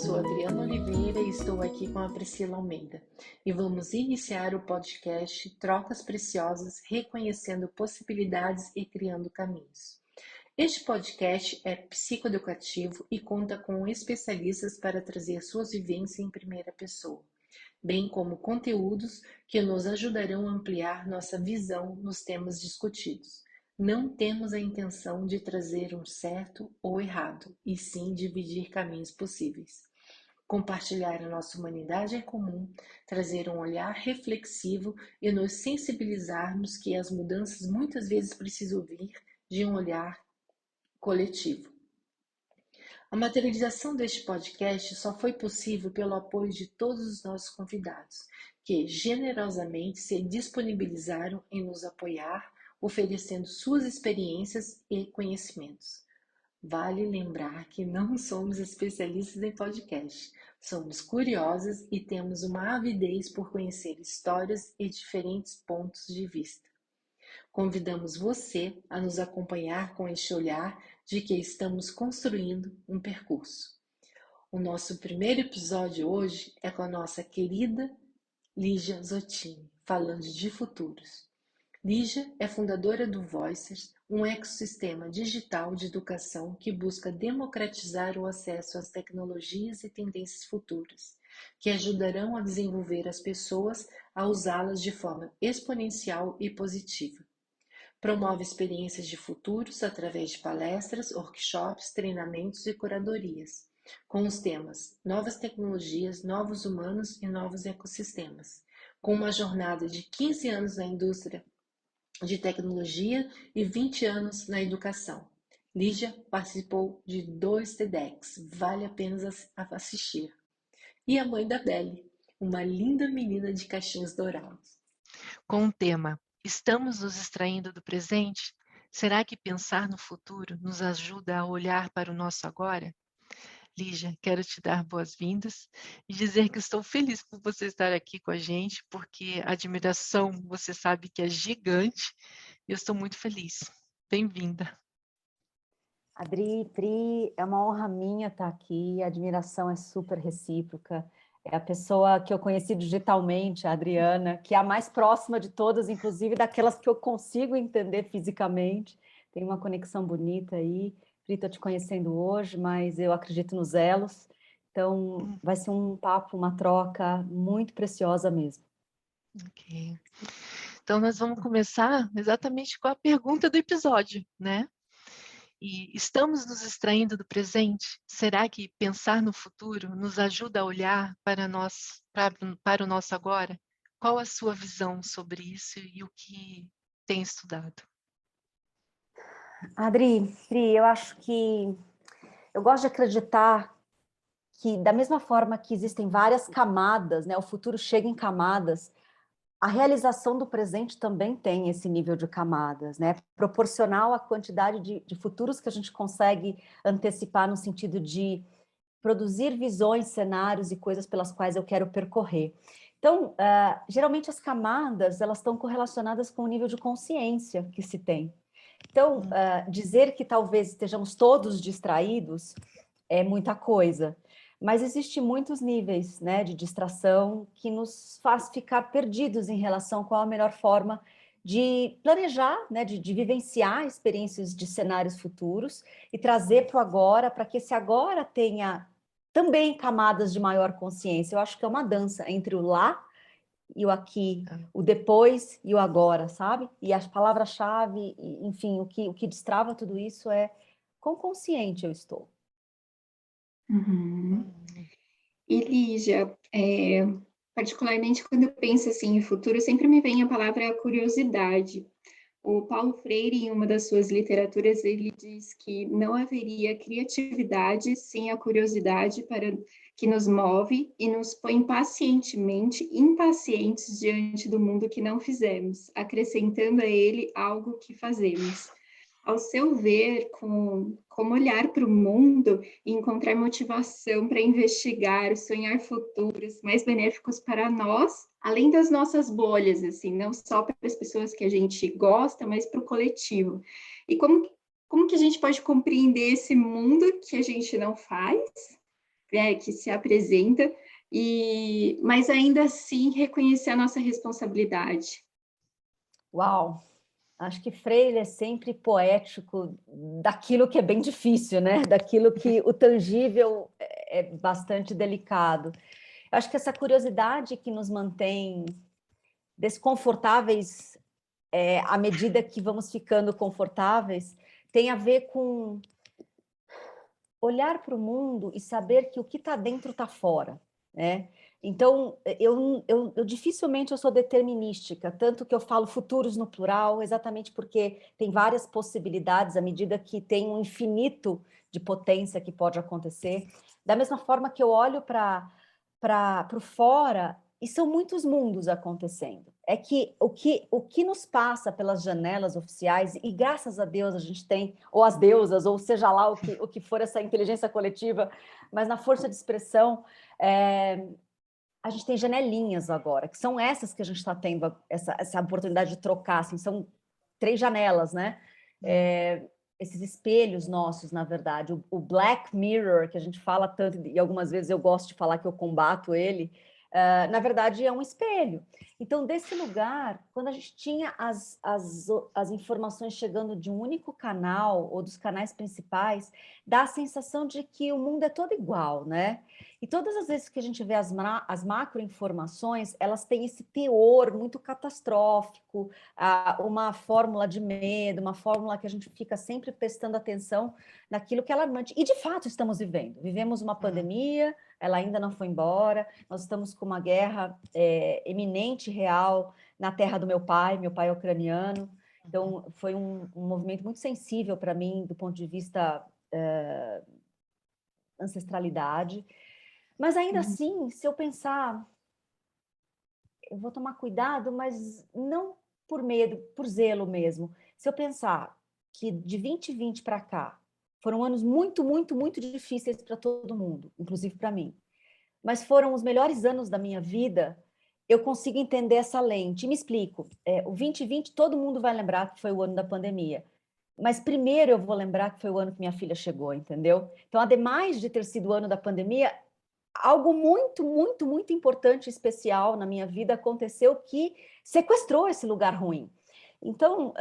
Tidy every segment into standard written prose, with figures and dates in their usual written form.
sou Adriana Oliveira e estou aqui com a Priscila Almeida e vamos iniciar o podcast Trocas Preciosas, reconhecendo possibilidades e criando caminhos. Este podcast é psicoeducativo e conta com especialistas para trazer suas vivências em primeira pessoa, bem como conteúdos que nos ajudarão a ampliar nossa visão nos temas discutidos. Não temos a intenção de trazer um certo ou errado, e sim dividir caminhos possíveis. Compartilhar a nossa humanidade em comum, trazer um olhar reflexivo e nos sensibilizarmos que as mudanças muitas vezes precisam vir de um olhar coletivo. A materialização deste podcast só foi possível pelo apoio de todos os nossos convidados, que generosamente se disponibilizaram em nos apoiar, oferecendo suas experiências e conhecimentos. Vale lembrar que não somos especialistas em podcast, somos curiosas e temos uma avidez por conhecer histórias e diferentes pontos de vista. Convidamos você a nos acompanhar com este olhar de que estamos construindo um percurso. O nosso primeiro episódio hoje é com a nossa querida Lígia Zottini, falando de futuros. Lígia é fundadora do Voicers, um ecossistema digital de educação que busca democratizar o acesso às tecnologias e tendências futuras, que ajudarão a desenvolver as pessoas a usá-las de forma exponencial e positiva. Promove experiências de futuros através de palestras, workshops, treinamentos e curadorias, com os temas Novas Tecnologias, Novos Humanos e Novos Ecossistemas, com uma jornada de 15 anos na indústria de tecnologia e 20 anos na educação. Lígia participou de 2 TEDx, vale a pena assistir. E a mãe da Belle, uma linda menina de caixinhos dourados. Com o tema Estamos nos extraindo do presente? Será que pensar no futuro nos ajuda a olhar para o nosso agora? Lígia, quero te dar boas-vindas e dizer que estou feliz por você estar aqui com a gente, porque a admiração, você sabe que é gigante, e eu estou muito feliz. Bem-vinda. Adri, Pri, é uma honra minha estar aqui, a admiração é super recíproca. É a pessoa que eu conheci digitalmente, a Adriana, que é a mais próxima de todas, inclusive daquelas que eu consigo entender fisicamente. Tem uma conexão bonita aí. Pri, estou te conhecendo hoje, mas eu acredito nos elos. Então, vai ser um papo, uma troca muito preciosa mesmo. Ok. Então, nós vamos começar exatamente com a pergunta do episódio, né? E estamos nos extraindo do presente? Será que pensar no futuro nos ajuda a olhar para o nosso agora? Qual a sua visão sobre isso e o que tem estudado? Adri, Pri, eu acho que eu gosto de acreditar que, da mesma forma que existem várias camadas, né, o futuro chega em camadas, a realização do presente também tem esse nível de camadas, né, proporcional à quantidade de futuros que a gente consegue antecipar no sentido de produzir visões, cenários e coisas pelas quais eu quero percorrer. Então, geralmente as camadas, elas estão correlacionadas com o nível de consciência que se tem. Então, dizer que talvez estejamos todos distraídos é muita coisa, mas existem muitos níveis, né, de distração que nos faz ficar perdidos em relação a qual a melhor forma de planejar, né, de vivenciar experiências de cenários futuros e trazer para o agora, para que esse agora tenha também camadas de maior consciência. Eu acho que é uma dança entre o lá e o aqui, o depois e o agora, sabe? E a palavra-chave, enfim, o que destrava tudo isso é quão consciente eu estou. Uhum. E Lígia, particularmente quando eu penso assim em futuro, sempre me vem a palavra curiosidade. O Paulo Freire, em uma das suas literaturas, ele diz que não haveria criatividade sem a curiosidade que nos move e nos põe pacientemente impacientes diante do mundo que não fizemos, acrescentando a ele algo que fazemos. Ao seu ver, como olhar para o mundo e encontrar motivação para investigar, sonhar futuros mais benéficos para nós, além das nossas bolhas, assim, não só para as pessoas que a gente gosta, mas para o coletivo. E como que a gente pode compreender esse mundo que a gente não faz, que se apresenta, mas ainda assim reconhecer a nossa responsabilidade. Uau! Acho que Freire é sempre poético daquilo que é bem difícil, né? Daquilo que o tangível é bastante delicado. Acho que essa curiosidade que nos mantém desconfortáveis à medida que vamos ficando confortáveis tem a ver com olhar para o mundo e saber que o que está dentro está fora, né? Então, eu dificilmente eu sou determinística, tanto que eu falo futuros no plural, exatamente porque tem várias possibilidades à medida que tem um infinito de potência que pode acontecer. Da mesma forma que eu olho para o fora, e são muitos mundos acontecendo. É que o que nos passa pelas janelas oficiais, e graças a Deus a gente tem, ou as deusas, ou seja lá o que for essa inteligência coletiva, mas na força de expressão, a gente tem janelinhas agora, que são essas que a gente está tendo essa oportunidade de trocar, assim, são 3 janelas, né? Esses espelhos nossos, na verdade, o Black Mirror, que a gente fala tanto, e algumas vezes eu gosto de falar que eu combato ele, na verdade é um espelho. Então, desse lugar, quando a gente tinha as informações chegando de um único canal, ou dos canais principais, dá a sensação de que o mundo é todo igual, né? E todas as vezes que a gente vê as macroinformações, elas têm esse teor muito catastrófico, uma fórmula de medo, uma fórmula que a gente fica sempre prestando atenção naquilo que é alarmante. E, de fato, estamos vivendo. Vivemos uma pandemia, ela ainda não foi embora, nós estamos com uma guerra eminente, real, na terra do meu pai é ucraniano. Então, foi um movimento muito sensível para mim, do ponto de vista ancestralidade. Mas ainda assim, se eu pensar, eu vou tomar cuidado, mas não por medo, por zelo mesmo. Se eu pensar que de 2020 para cá foram anos muito, muito, muito difíceis para todo mundo, inclusive para mim, mas foram os melhores anos da minha vida, eu consigo entender essa lente. E me explico. O 2020 todo mundo vai lembrar que foi o ano da pandemia. Mas primeiro eu vou lembrar que foi o ano que minha filha chegou, entendeu? Então, ademais de ter sido o ano da pandemia, algo muito, muito, muito importante e especial na minha vida aconteceu que sequestrou esse lugar ruim. Então,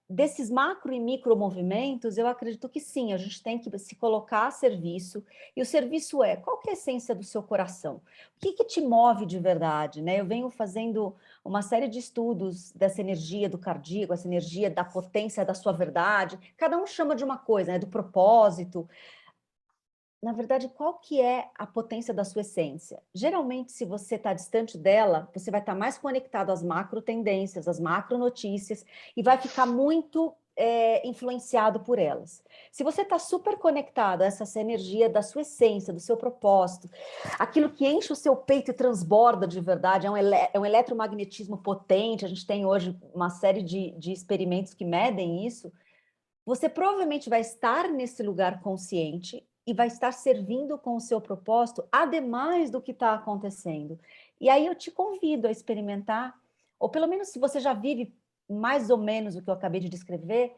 desses macro e micro movimentos, eu acredito que sim, a gente tem que se colocar a serviço, e o serviço qual que é a essência do seu coração? O que te move de verdade, né? Eu venho fazendo uma série de estudos dessa energia do cardíaco, essa energia da potência da sua verdade, cada um chama de uma coisa, né? Do propósito. Na verdade, qual que é a potência da sua essência? Geralmente, se você está distante dela, você vai estar mais conectado às macro tendências, às macro notícias, e vai ficar muito influenciado por elas. Se você está super conectado a essa energia da sua essência, do seu propósito, aquilo que enche o seu peito e transborda de verdade, é um eletromagnetismo potente, a gente tem hoje uma série de experimentos que medem isso, você provavelmente vai estar nesse lugar consciente e vai estar servindo com o seu propósito, ademais do que está acontecendo. E aí eu te convido a experimentar, ou pelo menos se você já vive mais ou menos o que eu acabei de descrever,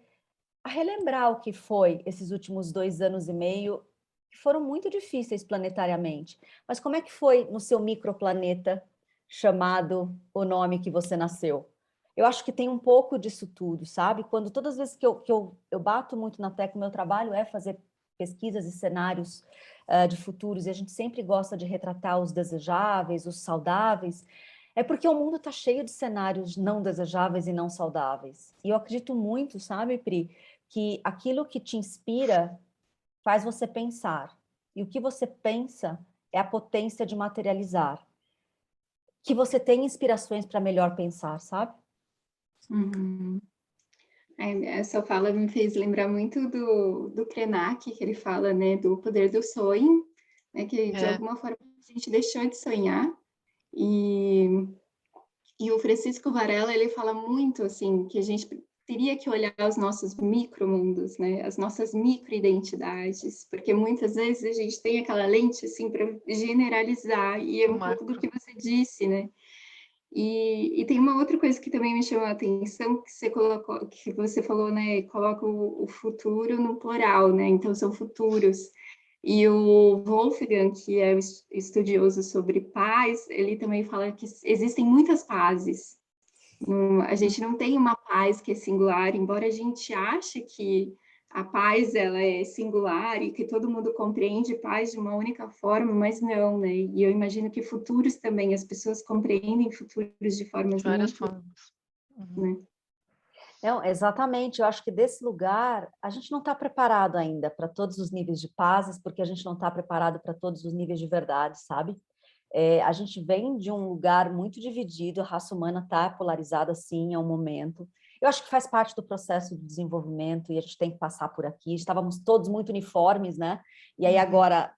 a relembrar o que foi esses últimos 2 anos e meio, que foram muito difíceis planetariamente. Mas como é que foi no seu microplaneta chamado o nome que você nasceu? Eu acho que tem um pouco disso tudo, sabe? Quando todas as vezes que eu bato muito na tecla, meu trabalho é fazer pesquisas e cenários de futuros, e a gente sempre gosta de retratar os desejáveis, os saudáveis, é porque o mundo está cheio de cenários não desejáveis e não saudáveis. E eu acredito muito, sabe, Pri, que aquilo que te inspira faz você pensar. E o que você pensa é a potência de materializar. Que você tem inspirações para melhor pensar, sabe? Uhum. Essa fala me fez lembrar muito do Krenak, que ele fala, né, do poder do sonho, né, que de alguma forma a gente deixou de sonhar, e o Francisco Varela, ele fala muito, assim, que a gente teria que olhar os nossos micromundos, né, as nossas microidentidades, porque muitas vezes a gente tem aquela lente, assim, para generalizar, e é um pouco do que você disse, né. E tem uma outra coisa que também me chamou a atenção, que você colocou, que você falou, né, coloca o futuro no plural, né, então são futuros. E o Wolfgang, que é estudioso sobre paz, ele também fala que existem muitas pazes. A gente não tem uma paz que é singular, embora a gente ache que a paz ela é singular e que todo mundo compreende paz de uma única forma, mas não, né? E eu imagino que futuros também, as pessoas compreendem futuros de formas De várias muito, formas. né? Não, exatamente, eu acho que desse lugar a gente não está preparado ainda para todos os níveis de pazes, porque a gente não está preparado para todos os níveis de verdade, sabe? A gente vem de um lugar muito dividido, a raça humana está polarizada sim, é um momento. Eu acho que faz parte do processo de desenvolvimento e a gente tem que passar por aqui. Estávamos todos muito uniformes, né? E aí agora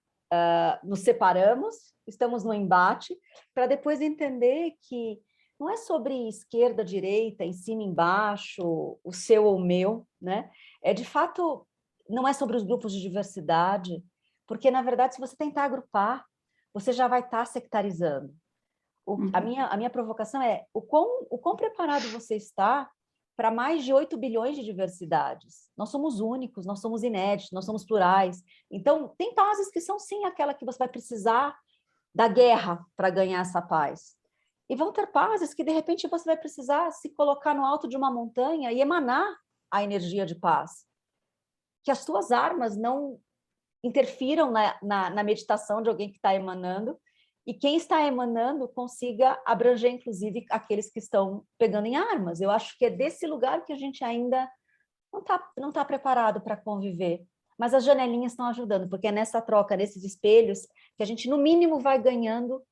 nos separamos, estamos no embate, para depois entender que não é sobre esquerda, direita, em cima, embaixo, o seu ou o meu, né? De fato, não é sobre os grupos de diversidade, porque, na verdade, se você tentar agrupar, você já vai estar sectarizando. A minha provocação é o quão preparado você está para mais de 8 bilhões de diversidades. Nós somos únicos, nós somos inéditos, nós somos plurais. Então, tem pazes que são, sim, aquela que você vai precisar da guerra para ganhar essa paz. E vão ter pazes que, de repente, você vai precisar se colocar no alto de uma montanha e emanar a energia de paz. Que as suas armas não interfiram na meditação de alguém que está emanando, e quem está emanando consiga abranger, inclusive, aqueles que estão pegando em armas. Eu acho que é desse lugar que a gente ainda não tá preparado para conviver. Mas as janelinhas estão ajudando, porque é nessa troca, nesses espelhos, que a gente, no mínimo, vai ganhando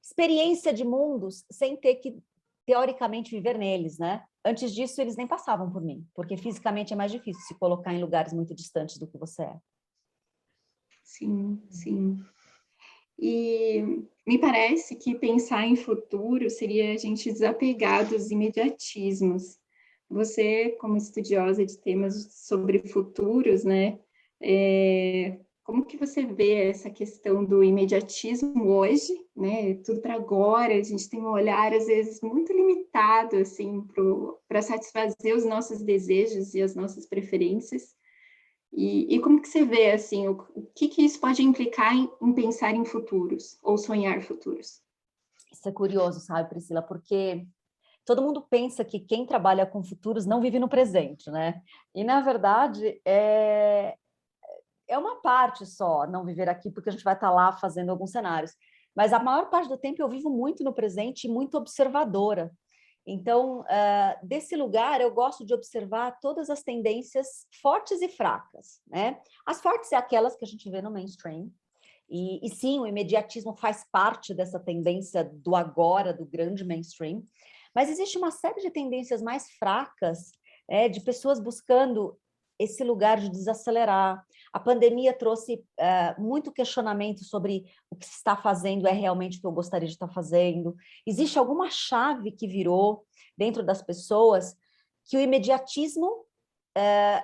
experiência de mundos sem ter que, teoricamente, viver neles, né? Antes disso, eles nem passavam por mim, porque fisicamente é mais difícil se colocar em lugares muito distantes do que você é. Sim, sim. E me parece que pensar em futuro seria a gente desapegar dos imediatismos. Você, como estudiosa de temas sobre futuros, né? Como que você vê essa questão do imediatismo hoje, né? Tudo para agora, a gente tem um olhar, às vezes, muito limitado, assim, para satisfazer os nossos desejos e as nossas preferências. E como que você vê, assim, o que isso pode implicar em pensar em futuros ou sonhar futuros? Isso é curioso, sabe, Priscila, porque todo mundo pensa que quem trabalha com futuros não vive no presente, né? E, na verdade, é uma parte só não viver aqui, porque a gente vai estar lá fazendo alguns cenários. Mas a maior parte do tempo eu vivo muito no presente e muito observadora. Então, desse lugar, eu gosto de observar todas as tendências fortes e fracas, né? As fortes é aquelas que a gente vê no mainstream, e sim, o imediatismo faz parte dessa tendência do agora, do grande mainstream, mas existe uma série de tendências mais fracas, de pessoas buscando esse lugar de desacelerar. A pandemia trouxe muito questionamento sobre o que se está fazendo é realmente o que eu gostaria de estar fazendo. Existe alguma chave que virou dentro das pessoas que o imediatismo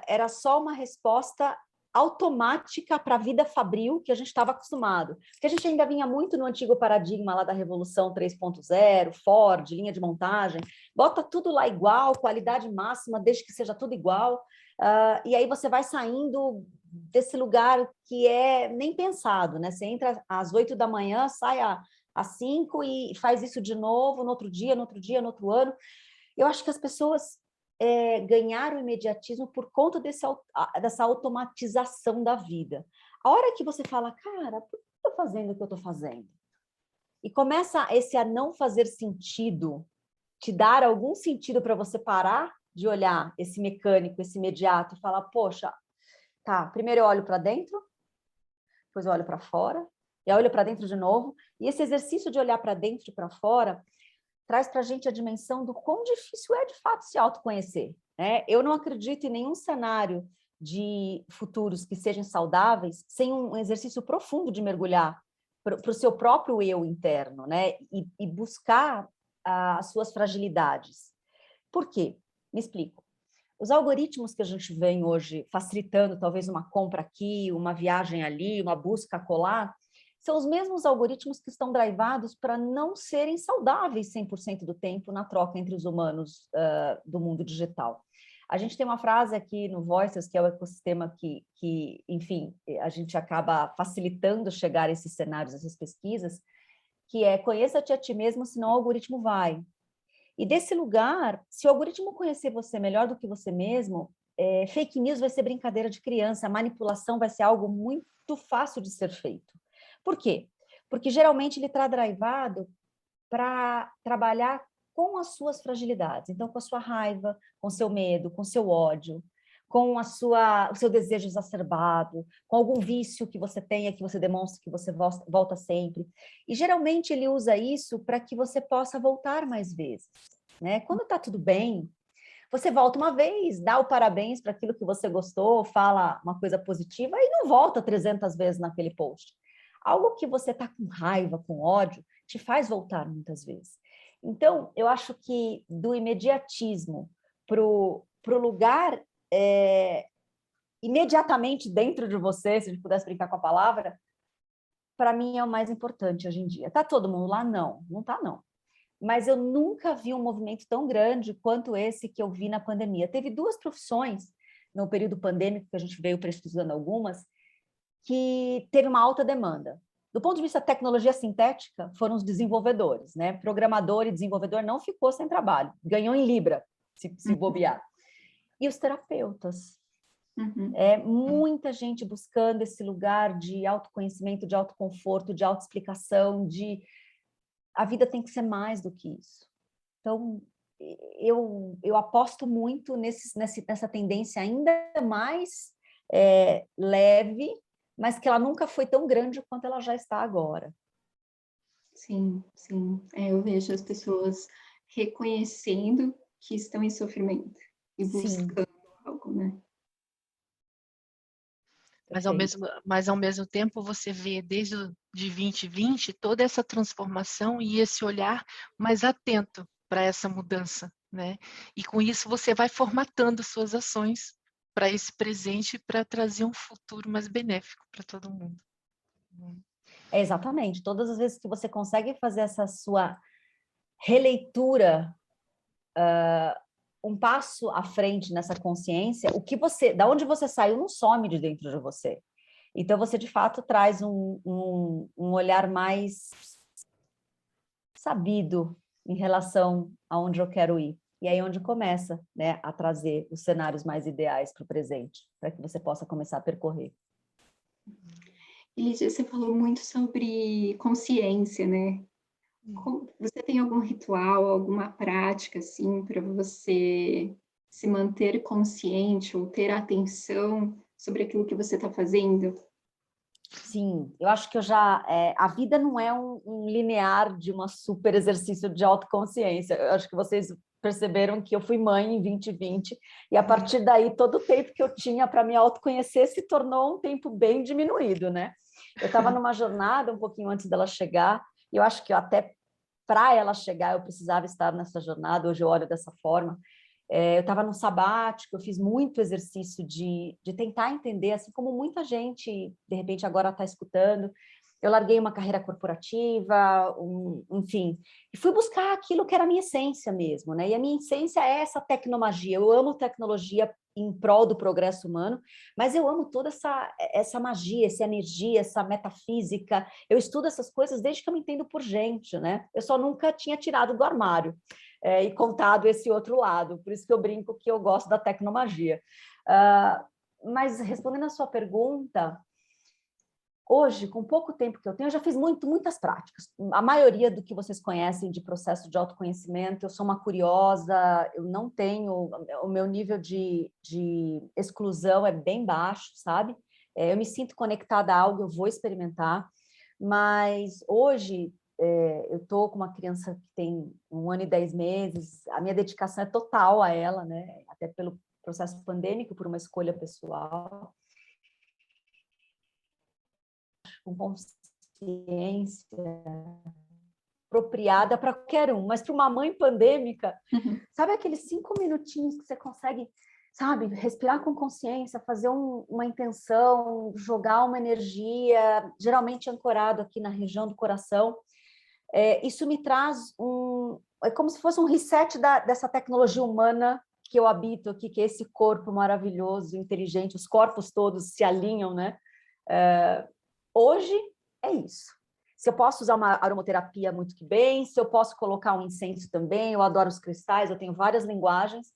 era só uma resposta automática para a vida fabril que a gente estava acostumado. Porque a gente ainda vinha muito no antigo paradigma lá da Revolução 3.0, Ford, linha de montagem, bota tudo lá igual, qualidade máxima, desde que seja tudo igual. E aí você vai saindo desse lugar que é nem pensado, né? Você entra às 8 da manhã, sai às 5 e faz isso de novo, no outro dia, no outro dia, no outro ano. Eu acho que as pessoas ganharam o imediatismo por conta dessa automatização da vida. A hora que você fala, cara, por que eu estou fazendo o que eu estou fazendo? E começa esse a não fazer sentido, te dar algum sentido para você parar de olhar esse mecânico, esse imediato, e falar, poxa, tá, primeiro eu olho para dentro, depois eu olho para fora, e eu olho para dentro de novo, e esse exercício de olhar para dentro e para fora traz para a gente a dimensão do quão difícil é, de fato, se autoconhecer, né? Eu não acredito em nenhum cenário de futuros que sejam saudáveis sem um exercício profundo de mergulhar para o seu próprio eu interno, né? E buscar as suas fragilidades. Por quê? Me explico. Os algoritmos que a gente vem hoje facilitando, talvez uma compra aqui, uma viagem ali, uma busca colar, são os mesmos algoritmos que estão drivados para não serem saudáveis 100% do tempo na troca entre os humanos do mundo digital. A gente tem uma frase aqui no Voices, que é o ecossistema que, enfim, a gente acaba facilitando chegar a esses cenários, essas pesquisas, que é conheça-te a ti mesmo, senão o algoritmo vai. E desse lugar, se o algoritmo conhecer você melhor do que você mesmo, fake news vai ser brincadeira de criança, a manipulação vai ser algo muito fácil de ser feito. Por quê? Porque geralmente ele está drivado para trabalhar com as suas fragilidades. Então, com a sua raiva, com o seu medo, com o seu ódio, com o seu desejo exacerbado, com algum vício que você tenha, que você demonstra que você volta sempre. E geralmente ele usa isso para que você possa voltar mais vezes, né? Quando está tudo bem, você volta uma vez, dá o parabéns para aquilo que você gostou, fala uma coisa positiva e não volta 300 vezes naquele post. Algo que você está com raiva, com ódio, te faz voltar muitas vezes. Então, eu acho que do imediatismo para o lugar imediatamente dentro de você, se a gente pudesse brincar com a palavra, para mim é o mais importante hoje em dia. Está todo mundo lá? Não, não está não. Mas eu nunca vi um movimento tão grande quanto esse que eu vi na pandemia. Teve duas profissões no período pandêmico, que a gente veio pesquisando algumas, que teve uma alta demanda. Do ponto de vista da tecnologia sintética, foram os desenvolvedores, né? Programador e desenvolvedor não ficou sem trabalho, ganhou em Libra, se bobear. E os terapeutas. Muita gente buscando esse lugar de autoconhecimento, de autoconforto, de autoexplicação, de a vida tem que ser mais do que isso. Então, eu aposto muito nessa tendência ainda mais leve, mas que ela nunca foi tão grande quanto ela já está agora. Sim, sim. Eu vejo as pessoas reconhecendo que estão em sofrimento e buscando algo, né? Mas ao mesmo tempo você vê desde de 2020 toda essa transformação e esse olhar mais atento para essa mudança, né? E com isso você vai formatando suas ações para esse presente, para trazer um futuro mais benéfico para todo mundo. Exatamente. Todas as vezes que você consegue fazer essa sua releitura, um passo à frente nessa consciência, da onde você saiu não some de dentro de você. Então você de fato traz um olhar mais sabido em relação aonde eu quero ir. E aí é onde começa, né, a trazer os cenários mais ideais para o presente, para que você possa começar a percorrer. Lígia, você falou muito sobre consciência, né? Você tem algum ritual, alguma prática, assim, para você se manter consciente ou ter atenção sobre aquilo que você está fazendo? Sim, eu acho que a vida não é um linear de um super exercício de autoconsciência. Eu acho que vocês perceberam que eu fui mãe em 2020 e a partir daí todo o tempo que eu tinha para me autoconhecer se tornou um tempo bem diminuído, né? Eu estava numa jornada um pouquinho antes dela chegar e eu acho que até para ela chegar eu precisava estar nessa jornada, hoje eu olho dessa forma. Eu estava num sabático, eu fiz muito exercício de tentar entender, assim como muita gente, de repente, agora está escutando. Eu larguei uma carreira corporativa, enfim, e fui buscar aquilo que era a minha essência mesmo, né? E a minha essência é essa tecnomagia. Eu amo tecnologia em prol do progresso humano, mas eu amo toda essa magia, essa energia, essa metafísica. Eu estudo essas coisas desde que eu me entendo por gente, né? Eu só nunca tinha tirado do armário. E contado esse outro lado, por isso que eu brinco que eu gosto da tecnomagia. Mas respondendo a sua pergunta, hoje, com pouco tempo que eu tenho, eu já fiz muitas práticas. A maioria do que vocês conhecem de processo de autoconhecimento, eu sou uma curiosa, eu não tenho, o meu nível de exclusão é bem baixo, sabe? Eu me sinto conectada a algo, eu vou experimentar, mas hoje eu estou com uma criança que tem 1 ano e 10 meses, a minha dedicação é total a ela, né? Até pelo processo pandêmico, por uma escolha pessoal, com consciência apropriada para qualquer um, mas para uma mãe pandêmica, sabe aqueles 5 minutinhos que você consegue, sabe, respirar com consciência, fazer uma intenção, jogar uma energia, geralmente ancorado aqui na região do coração. Isso me traz é como se fosse um reset dessa tecnologia humana que eu habito aqui, que é esse corpo maravilhoso, inteligente, os corpos todos se alinham, né? Hoje é isso. Se eu posso usar uma aromaterapia, muito que bem. Se eu posso colocar um incenso também, eu adoro os cristais, eu tenho várias linguagens,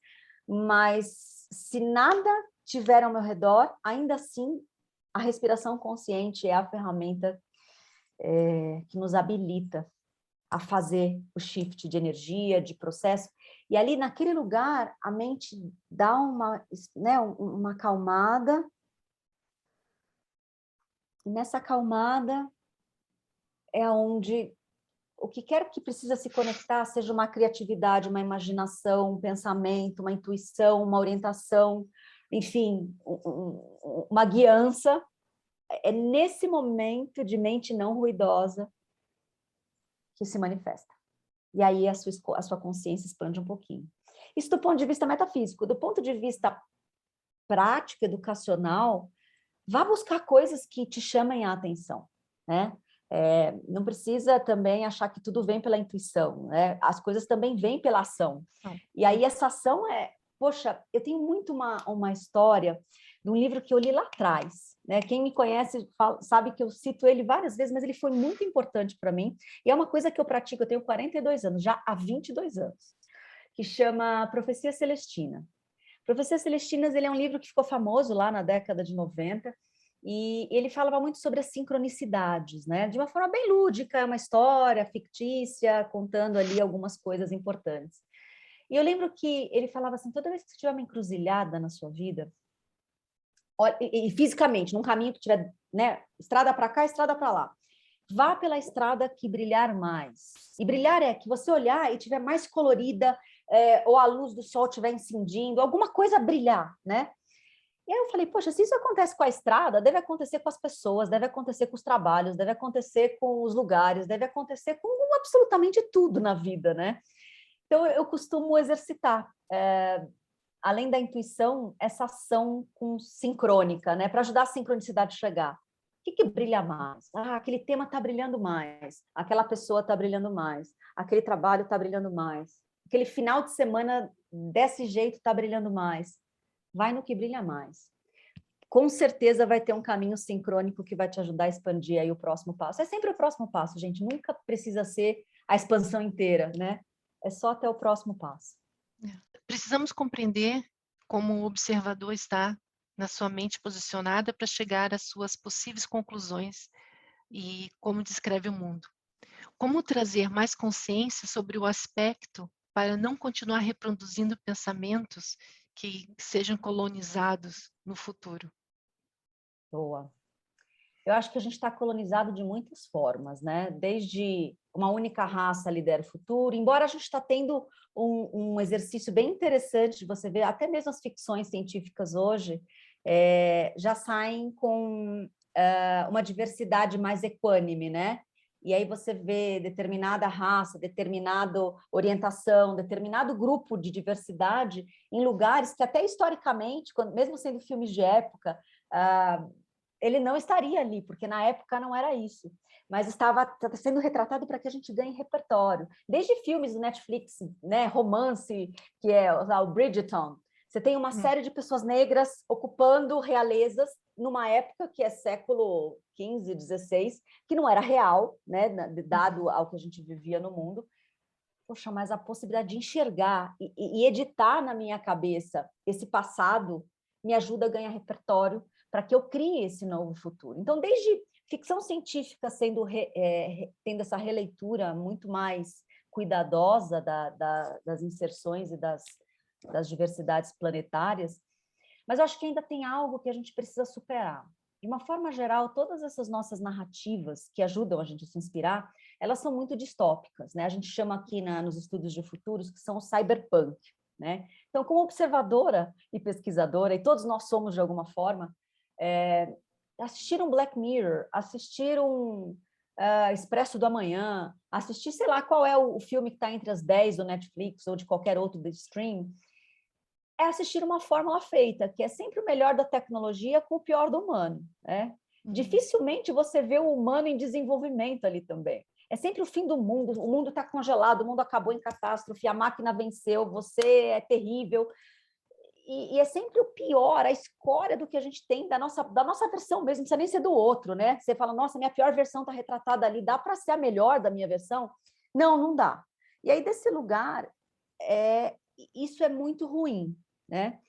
mas se nada tiver ao meu redor, ainda assim, a respiração consciente é a ferramenta que nos habilita a fazer o shift de energia, de processo. E ali, naquele lugar, a mente dá uma acalmada. E nessa acalmada é onde o que quer que precisa se conectar, seja uma criatividade, uma imaginação, um pensamento, uma intuição, uma orientação, enfim, uma guiança, é nesse momento de mente não ruidosa que se manifesta. E aí a sua consciência expande um pouquinho. Isso do ponto de vista metafísico. Do ponto de vista prático, educacional, vá buscar coisas que te chamem a atenção, né? Não precisa também achar que tudo vem pela intuição, né? As coisas também vêm pela ação. E aí essa ação poxa, eu tenho muito uma história de um livro que eu li lá atrás, né? Quem me conhece sabe que eu cito ele várias vezes, mas ele foi muito importante para mim, e é uma coisa que eu pratico, eu tenho 42 anos, já há 22 anos, que chama Profecias Celestinas. Profecias Celestinas, ele é um livro que ficou famoso lá na década de 90, e ele falava muito sobre as sincronicidades, né? De uma forma bem lúdica, uma história fictícia, contando ali algumas coisas importantes. E eu lembro que ele falava assim, toda vez que você tiver uma encruzilhada na sua vida, e fisicamente, num caminho que tiver, né, estrada para cá, estrada para lá, vá pela estrada que brilhar mais. E brilhar é que você olhar e tiver mais colorida, ou a luz do sol estiver incendindo, alguma coisa brilhar, né? E aí eu falei, poxa, se isso acontece com a estrada, deve acontecer com as pessoas, deve acontecer com os trabalhos, deve acontecer com os lugares, deve acontecer com absolutamente tudo na vida, né? Então, eu costumo exercitar, além da intuição, essa ação sincrônica, né? Para ajudar a sincronicidade a chegar. O que brilha mais? Aquele tema está brilhando mais, aquela pessoa está brilhando mais, aquele trabalho está brilhando mais, aquele final de semana desse jeito está brilhando mais. Vai no que brilha mais. Com certeza vai ter um caminho sincrônico que vai te ajudar a expandir aí o próximo passo. É sempre o próximo passo, gente. Nunca precisa ser a expansão inteira, né? É só até o próximo passo. Precisamos compreender como o observador está na sua mente posicionada para chegar às suas possíveis conclusões e como descreve o mundo. Como trazer mais consciência sobre o aspecto para não continuar reproduzindo pensamentos que sejam colonizados no futuro? Boa. Eu acho que a gente está colonizado de muitas formas, né? Desde uma única raça lidera o futuro, embora a gente está tendo um exercício bem interessante de você ver, até mesmo as ficções científicas hoje já saem com uma diversidade mais equânime, né? E aí você vê determinada raça, determinada orientação, determinado grupo de diversidade em lugares que até historicamente, mesmo sendo filmes de época, ele não estaria ali, porque na época não era isso. Mas estava sendo retratado para que a gente ganhe repertório. Desde filmes do Netflix, né, romance, que é o Bridgerton. Você tem uma série de pessoas negras ocupando realezas numa época que é século XV, XVI, que não era real, né, dado ao que a gente vivia no mundo. Poxa, mas a possibilidade de enxergar e editar na minha cabeça esse passado me ajuda a ganhar repertório para que eu crie esse novo futuro. Então, desde ficção científica tendo essa releitura muito mais cuidadosa das inserções e das diversidades planetárias, mas eu acho que ainda tem algo que a gente precisa superar. De uma forma geral, todas essas nossas narrativas que ajudam a gente a se inspirar, elas são muito distópicas, né? A gente chama aqui nos estudos de futuros que são o cyberpunk, né? Então, como observadora e pesquisadora, e todos nós somos de alguma forma, assistiram Black Mirror, assistiram Expresso do Amanhã, assistir, sei lá, qual é o filme que está entre as 10 do Netflix ou de qualquer outro do stream, é assistir uma fórmula feita, que é sempre o melhor da tecnologia com o pior do humano, né? Dificilmente você vê o humano em desenvolvimento ali também. É sempre o fim do mundo, o mundo está congelado, o mundo acabou em catástrofe, a máquina venceu, você é terrível. E é sempre o pior, a escória do que a gente tem da nossa versão mesmo, não precisa nem ser do outro, né? Você fala, nossa, minha pior versão está retratada ali, dá para ser a melhor da minha versão? Não, não dá. E aí, desse lugar, isso é muito ruim, né?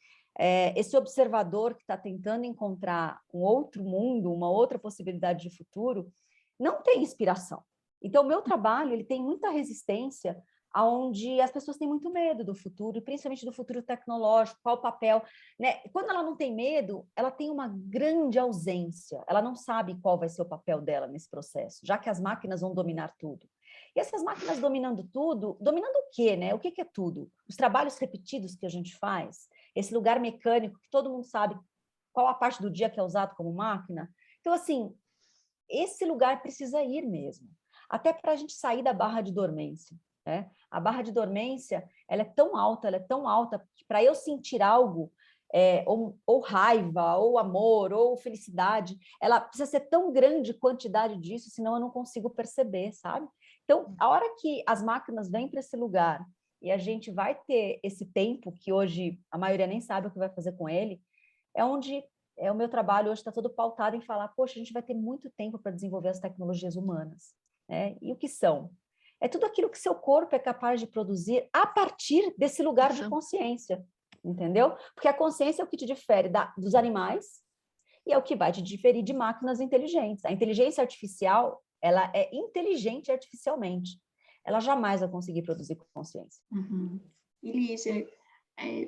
Esse observador que está tentando encontrar um outro mundo, uma outra possibilidade de futuro, não tem inspiração. Então, o meu trabalho ele tem muita resistência, onde as pessoas têm muito medo do futuro, e principalmente do futuro tecnológico, qual o papel, né? Quando ela não tem medo, ela tem uma grande ausência, ela não sabe qual vai ser o papel dela nesse processo, já que as máquinas vão dominar tudo. E essas máquinas dominando tudo, dominando o quê, né? O que é tudo? Os trabalhos repetidos que a gente faz, esse lugar mecânico que todo mundo sabe qual a parte do dia que é usado como máquina. Então, assim, esse lugar precisa ir mesmo, até para a gente sair da barra de dormência. Né? A barra de dormência ela é tão alta, que para eu sentir algo, ou raiva, ou amor, ou felicidade, ela precisa ser tão grande quantidade disso, senão eu não consigo perceber, sabe? Então, a hora que as máquinas vêm para esse lugar e a gente vai ter esse tempo, que hoje a maioria nem sabe o que vai fazer com ele, é onde o meu trabalho hoje está todo pautado em falar, poxa, a gente vai ter muito tempo para desenvolver as tecnologias humanas. Né? E o que são? É tudo aquilo que seu corpo é capaz de produzir a partir desse lugar de consciência, entendeu? Porque a consciência é o que te difere dos animais e é o que vai te diferir de máquinas inteligentes. A inteligência artificial, ela é inteligente artificialmente. Ela jamais vai conseguir produzir consciência. Uhum. E, Lígia,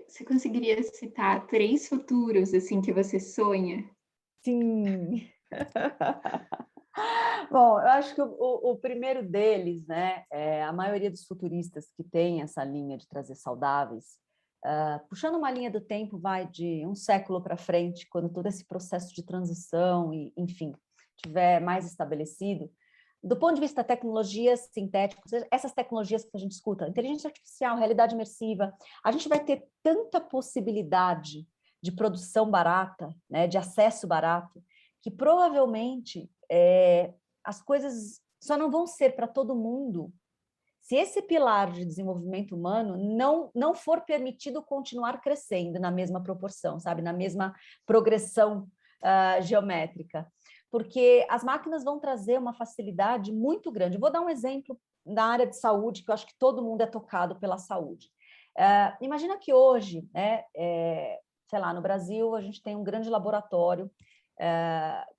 você conseguiria citar 3 futuros assim que você sonha? Sim. Bom, eu acho que o primeiro deles, né, a maioria dos futuristas que tem essa linha de trazer saudáveis, puxando uma linha do tempo, vai de um século para frente, quando todo esse processo de transição e, enfim, tiver mais estabelecido, do ponto de vista da tecnologia sintética, essas tecnologias que a gente escuta, inteligência artificial, realidade imersiva, a gente vai ter tanta possibilidade de produção barata, né, de acesso barato, que provavelmente as coisas só não vão ser para todo mundo se esse pilar de desenvolvimento humano não for permitido continuar crescendo na mesma proporção, sabe, na mesma progressão geométrica. Porque as máquinas vão trazer uma facilidade muito grande. Vou dar um exemplo na área de saúde, que eu acho que todo mundo é tocado pela saúde. Imagina que hoje, né, sei lá, no Brasil, a gente tem um grande laboratório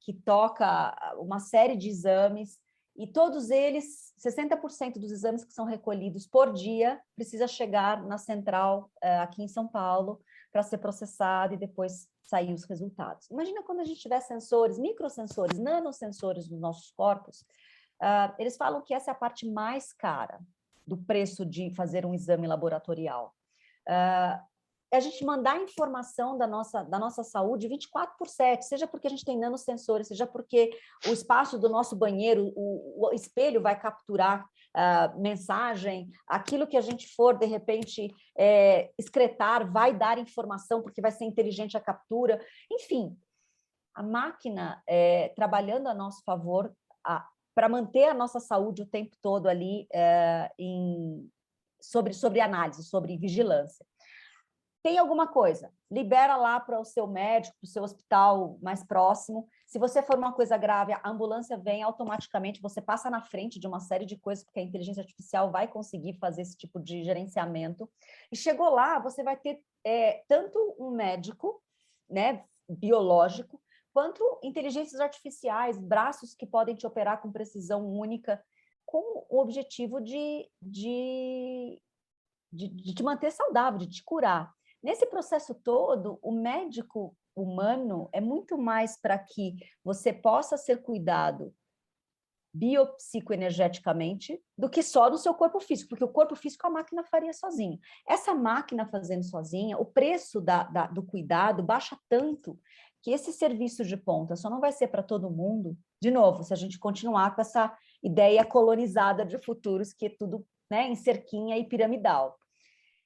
que toca uma série de exames, e todos eles, 60% dos exames que são recolhidos por dia, precisa chegar na central aqui em São Paulo para ser processado e depois sair os resultados. Imagina quando a gente tiver sensores, microsensores, nanosensores nos nossos corpos, eles falam que essa é a parte mais cara do preço de fazer um exame laboratorial. A gente mandar informação da nossa saúde 24/7, seja porque a gente tem nanosensores, seja porque o espaço do nosso banheiro, o espelho vai capturar mensagem, aquilo que a gente for, de repente, excretar, vai dar informação, porque vai ser inteligente a captura. Enfim, a máquina trabalhando a nosso favor para manter a nossa saúde o tempo todo ali sobre análise, sobre vigilância. Tem alguma coisa, libera lá para o seu médico, para o seu hospital mais próximo. Se você for uma coisa grave, a ambulância vem automaticamente, você passa na frente de uma série de coisas, porque a inteligência artificial vai conseguir fazer esse tipo de gerenciamento. E chegou lá, você vai ter tanto um médico, né, biológico, quanto inteligências artificiais, braços que podem te operar com precisão única, com o objetivo de te manter saudável, de te curar. Nesse processo todo, o médico humano é muito mais para que você possa ser cuidado biopsicoenergeticamente do que só do seu corpo físico, porque o corpo físico a máquina faria sozinho. Essa máquina fazendo sozinha, o preço do cuidado baixa tanto que esse serviço de ponta só não vai ser para todo mundo, de novo, se a gente continuar com essa ideia colonizada de futuros, que é tudo, né, em cerquinha e piramidal.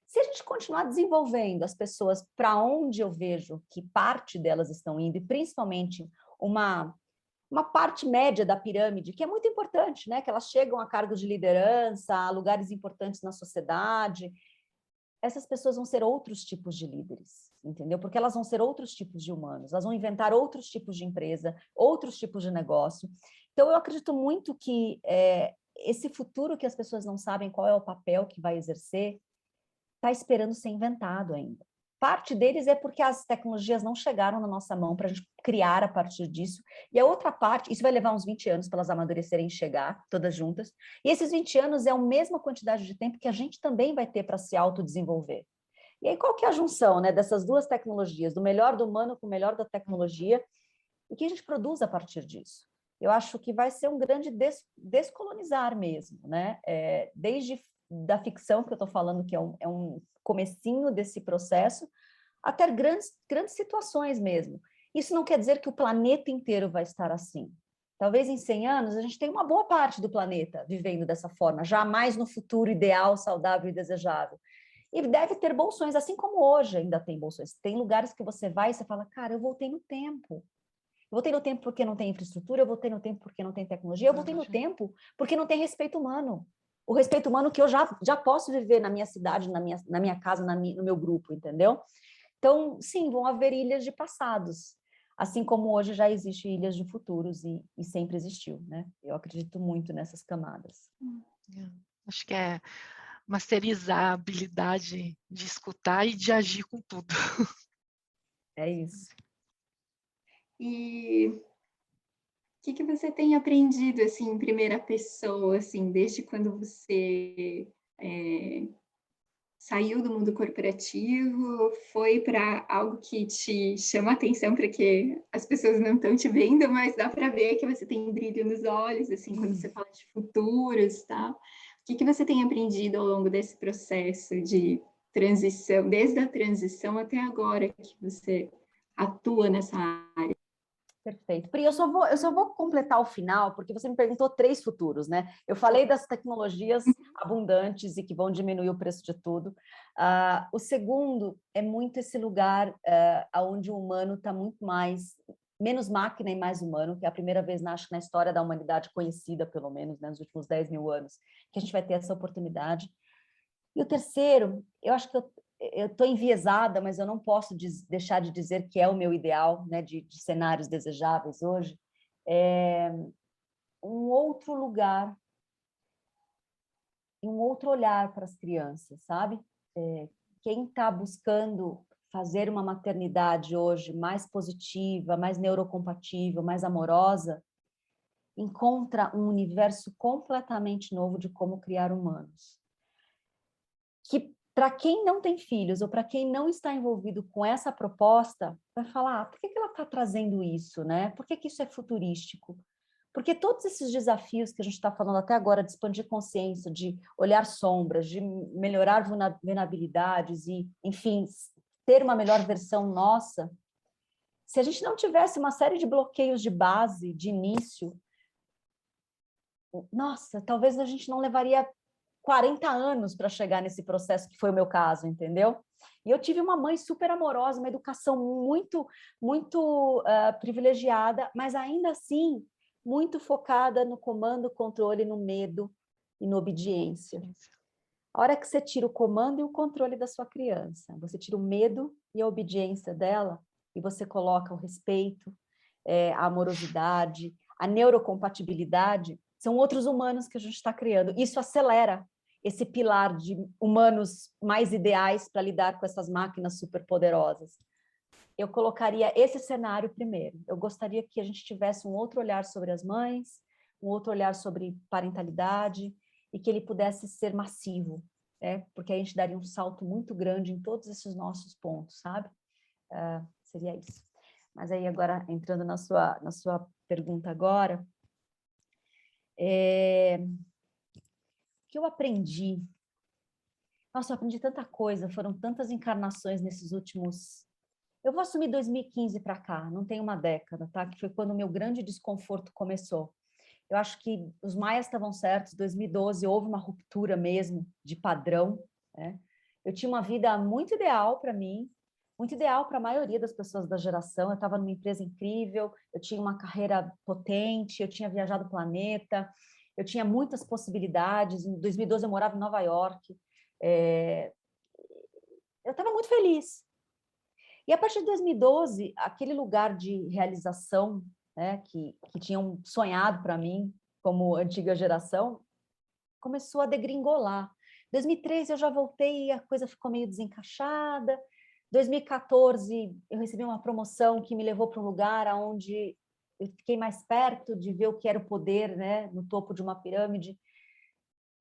Se a gente continuar desenvolvendo as pessoas para onde eu vejo que parte delas estão indo, e principalmente uma parte média da pirâmide, que é muito importante, né? Que elas chegam a cargos de liderança, a lugares importantes na sociedade, essas pessoas vão ser outros tipos de líderes, entendeu? Porque elas vão ser outros tipos de humanos, elas vão inventar outros tipos de empresa, outros tipos de negócio. Então, eu acredito muito que esse futuro que as pessoas não sabem qual é o papel que vai exercer, está esperando ser inventado ainda. Parte deles é porque as tecnologias não chegaram na nossa mão para a gente criar a partir disso. E a outra parte, isso vai levar uns 20 anos para elas amadurecerem e chegar, todas juntas. E esses 20 anos é a mesma quantidade de tempo que a gente também vai ter para se autodesenvolver. E aí, qual que é a junção, né, dessas duas tecnologias, do melhor do humano com o melhor da tecnologia, e o que a gente produz a partir disso? Eu acho que vai ser um grande descolonizar mesmo, né? Desde da ficção, que eu estou falando, que é um comecinho desse processo, até grandes situações mesmo. Isso não quer dizer que o planeta inteiro vai estar assim. Talvez em 100 anos a gente tenha uma boa parte do planeta vivendo dessa forma, jamais no futuro ideal, saudável e desejável. E deve ter bolsões, assim como hoje ainda tem bolsões. Tem lugares que você vai e você fala, cara, eu voltei no tempo. Eu voltei no tempo porque não tem infraestrutura, eu voltei no tempo porque não tem tecnologia, eu voltei no tempo porque não tem respeito humano. O respeito humano que eu já posso viver na minha cidade, na minha casa, no meu grupo, entendeu? Então, sim, vão haver ilhas de passados, assim como hoje já existem ilhas de futuros e sempre existiu, né? Eu acredito muito nessas camadas. Acho que é masterizar a habilidade de escutar e de agir com tudo. É isso. E o que você tem aprendido, assim, em primeira pessoa, assim, desde quando você saiu do mundo corporativo, foi para algo que te chama a atenção, porque as pessoas não estão te vendo, mas dá para ver que você tem brilho nos olhos, assim, quando você fala de futuros e tal. O que você tem aprendido ao longo desse processo de transição, desde a transição até agora que você atua nessa área? Perfeito. Pri, eu só vou completar o final, porque você me perguntou 3 futuros, né? Eu falei das tecnologias abundantes e que vão diminuir o preço de tudo. O segundo é muito esse lugar onde o humano está muito menos máquina e mais humano, que é a primeira vez, acho, na história da humanidade conhecida, pelo menos, né, nos últimos 10 mil anos, que a gente vai ter essa oportunidade. E o terceiro, eu acho que eu estou enviesada, mas eu não posso deixar de dizer que é o meu ideal, né, de cenários desejáveis hoje, é um outro lugar, um outro olhar para as crianças, sabe? Quem está buscando fazer uma maternidade hoje mais positiva, mais neurocompatível, mais amorosa, encontra um universo completamente novo de como criar humanos. Que para quem não tem filhos ou para quem não está envolvido com essa proposta, vai falar, por que ela está trazendo isso, né? Por que isso é futurístico? Porque todos esses desafios que a gente está falando até agora, de expandir consciência, de olhar sombras, de melhorar vulnerabilidades e, enfim, ter uma melhor versão nossa, se a gente não tivesse uma série de bloqueios de base, de início, nossa, talvez a gente não levaria 40 anos para chegar nesse processo, que foi o meu caso, entendeu? E eu tive uma mãe super amorosa, uma educação muito privilegiada, mas ainda assim muito focada no comando, controle, no medo e na obediência. A hora que você tira o comando e o controle da sua criança, você tira o medo e a obediência dela, e você coloca o respeito, a amorosidade, a neurocompatibilidade, são outros humanos que a gente está criando. Isso acelera esse pilar de humanos mais ideais para lidar com essas máquinas superpoderosas. Eu colocaria esse cenário primeiro. Eu gostaria que a gente tivesse um outro olhar sobre as mães, um outro olhar sobre parentalidade, e que ele pudesse ser massivo, né? Porque a gente daria um salto muito grande em todos esses nossos pontos, sabe? Seria isso. Mas aí agora, entrando na sua pergunta agora, o que eu aprendi? Nossa, eu aprendi tanta coisa, foram tantas encarnações nesses últimos... Eu vou assumir 2015 para cá, não tem uma década, tá? Que foi quando o meu grande desconforto começou. Eu acho que os maias estavam certos, 2012 houve uma ruptura mesmo de padrão, né? Eu tinha uma vida muito ideal para mim, muito ideal para a maioria das pessoas da geração. Eu estava numa empresa incrível, eu tinha uma carreira potente, eu tinha viajado o planeta, eu tinha muitas possibilidades. Em 2012 eu morava em Nova York, eu estava muito feliz. E a partir de 2012, aquele lugar de realização, né, que tinham sonhado para mim, como antiga geração, começou a degringolar. Em 2013 eu já voltei e a coisa ficou meio desencaixada. 2014 eu recebi uma promoção que me levou para um lugar onde eu fiquei mais perto de ver o que era o poder, né, no topo de uma pirâmide.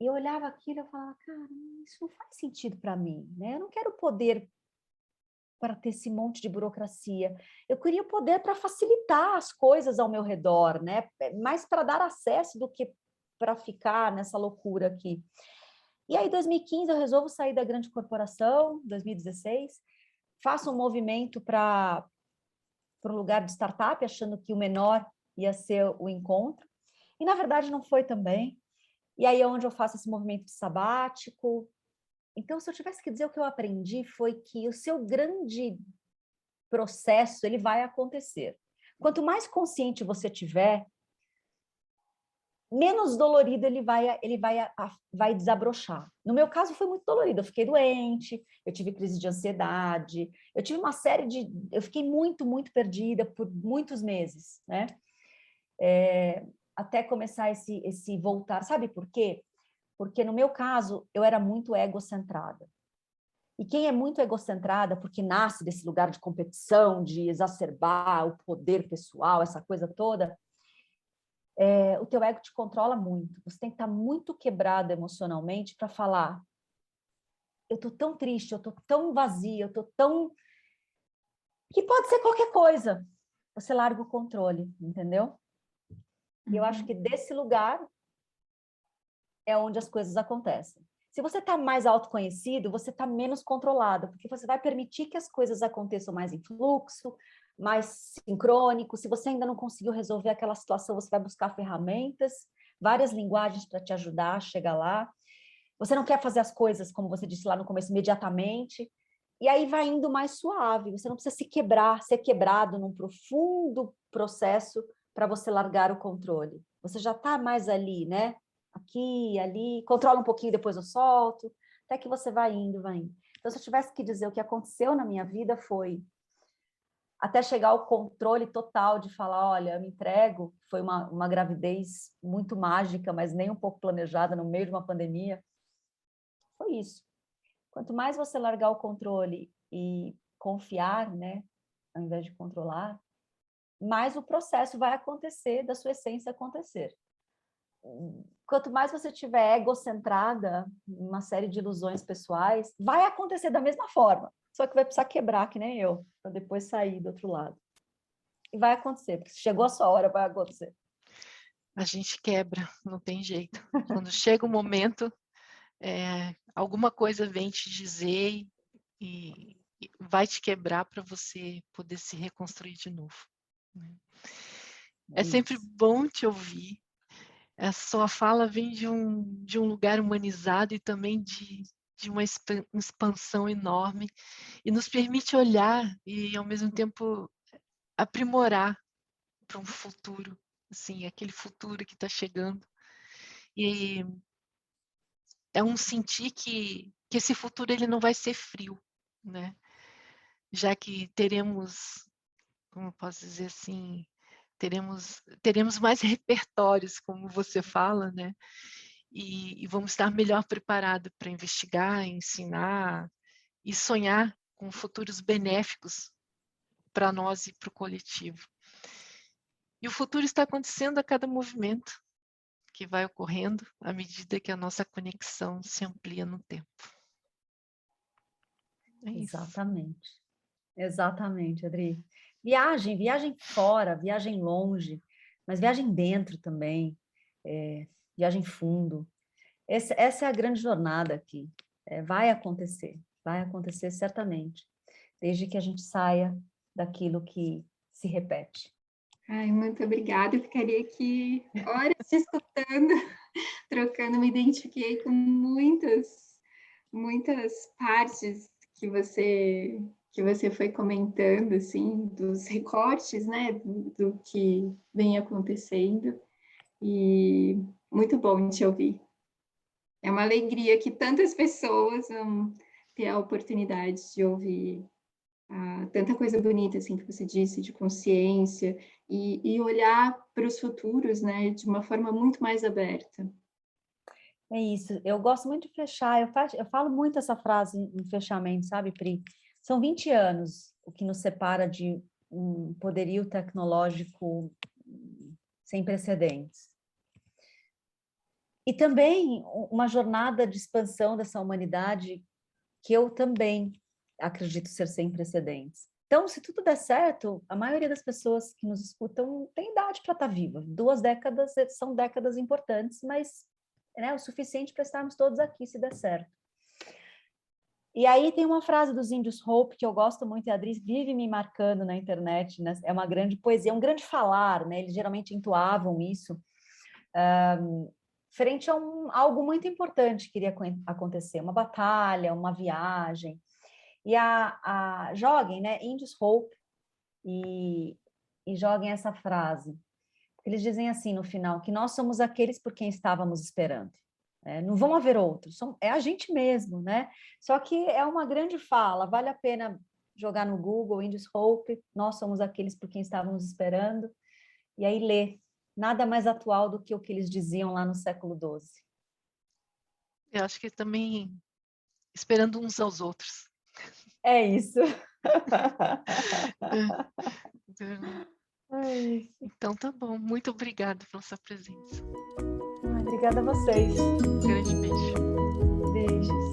E eu olhava aquilo e eu falava, cara, isso não faz sentido para mim, né? Eu não quero poder para ter esse monte de burocracia. Eu queria o poder para facilitar as coisas ao meu redor, né? Mais para dar acesso do que para ficar nessa loucura aqui. E aí, em 2015, eu resolvo sair da grande corporação, 2016, faço um movimento para um lugar de startup, achando que o menor ia ser o encontro. E, na verdade, não foi também. E aí é onde eu faço esse movimento de sabático. Então, se eu tivesse que dizer o que eu aprendi, foi que o seu grande processo, ele vai acontecer. Quanto mais consciente você tiver, menos dolorido ele vai desabrochar. No meu caso, foi muito dolorido. Eu fiquei doente, eu tive crise de ansiedade, eu tive uma série de... Eu fiquei muito, muito perdida por muitos meses, né? Até começar esse voltar. Sabe por quê? Porque, no meu caso, eu era muito egocentrada. E quem é muito egocentrada, porque nasce desse lugar de competição, de exacerbar o poder pessoal, essa coisa toda, o teu ego te controla muito. Você tem que estar muito quebrado emocionalmente para falar, eu estou tão triste, eu estou tão vazia, eu estou tão... que pode ser qualquer coisa. Você larga o controle, entendeu? E eu acho que desse lugar é onde as coisas acontecem. Se você está mais autoconhecido, você está menos controlado, porque você vai permitir que as coisas aconteçam mais em fluxo, mais sincrônico. Se você ainda não conseguiu resolver aquela situação, você vai buscar ferramentas, várias linguagens para te ajudar a chegar lá. Você não quer fazer as coisas, como você disse lá no começo, imediatamente. E aí vai indo mais suave. Você não precisa se quebrar, ser quebrado num profundo processo para você largar o controle. Você já está mais ali, né? Aqui, ali, controla um pouquinho, depois eu solto, até que você vai indo, vai indo. Então, se eu tivesse que dizer o que aconteceu na minha vida foi, até chegar ao controle total de falar, olha, eu me entrego, foi uma gravidez muito mágica, mas nem um pouco planejada no meio de uma pandemia, foi isso. Quanto mais você largar o controle e confiar, né, ao invés de controlar, mais o processo vai acontecer, da sua essência acontecer. Quanto mais você tiver egocentrada, uma série de ilusões pessoais, vai acontecer da mesma forma, só que vai precisar quebrar, que nem eu, para depois sair do outro lado. E vai acontecer, porque se chegou a sua hora, vai acontecer. A gente quebra, não tem jeito. Quando chega o momento, alguma coisa vem te dizer e vai te quebrar para você poder se reconstruir de novo. É sempre bom te ouvir. A sua fala vem de um lugar humanizado e também de uma expansão enorme e nos permite olhar e, ao mesmo tempo, aprimorar para um futuro, assim, aquele futuro que está chegando. E é um sentir que esse futuro ele não vai ser frio, né? Já que teremos, como eu posso dizer assim, teremos mais repertórios, como você fala, né? E vamos estar melhor preparados para investigar, ensinar e sonhar com futuros benéficos para nós e para o coletivo. E o futuro está acontecendo a cada movimento que vai ocorrendo à medida que a nossa conexão se amplia no tempo. É isso. Exatamente. Exatamente, Adri. Viagem fora, viagem longe, mas viagem dentro também, viagem fundo. Essa é a grande jornada aqui. Vai acontecer certamente, desde que a gente saia daquilo que se repete. Ai, muito obrigada. Eu ficaria aqui horas te escutando, trocando. Me identifiquei com muitas partes que você foi comentando, assim, dos recortes, né, do que vem acontecendo. E muito bom te ouvir. É uma alegria que tantas pessoas ter a oportunidade de ouvir tanta coisa bonita, assim, que você disse, de consciência, e olhar para os futuros, né, de uma forma muito mais aberta. É isso, eu gosto muito de fechar, eu falo muito essa frase em fechamento, sabe, Pri? São 20 anos o que nos separa de um poderio tecnológico sem precedentes. E também uma jornada de expansão dessa humanidade que eu também acredito ser sem precedentes. Então, se tudo der certo, a maioria das pessoas que nos escutam tem idade para estar viva. 2 décadas são décadas importantes, mas é o suficiente para estarmos todos aqui, se der certo. E aí tem uma frase dos Índios Hope que eu gosto muito, e a Adri vive me marcando na internet, né? É uma grande poesia, um grande falar, né? Eles geralmente entoavam isso, frente a algo muito importante que iria acontecer, uma batalha, uma viagem. E joguem, né? Índios Hope, e joguem essa frase. Eles dizem assim no final, que nós somos aqueles por quem estávamos esperando. Não vão haver outros, é a gente mesmo, né? Só que é uma grande fala, vale a pena jogar no Google, Índios Hope, nós somos aqueles por quem estávamos esperando, e aí ler. Nada mais atual do que o que eles diziam lá no século XII. Eu acho que também esperando uns aos outros. É isso. É isso. Então tá bom, muito obrigada pela sua presença. Obrigada a vocês. Um grande beijo. Beijos.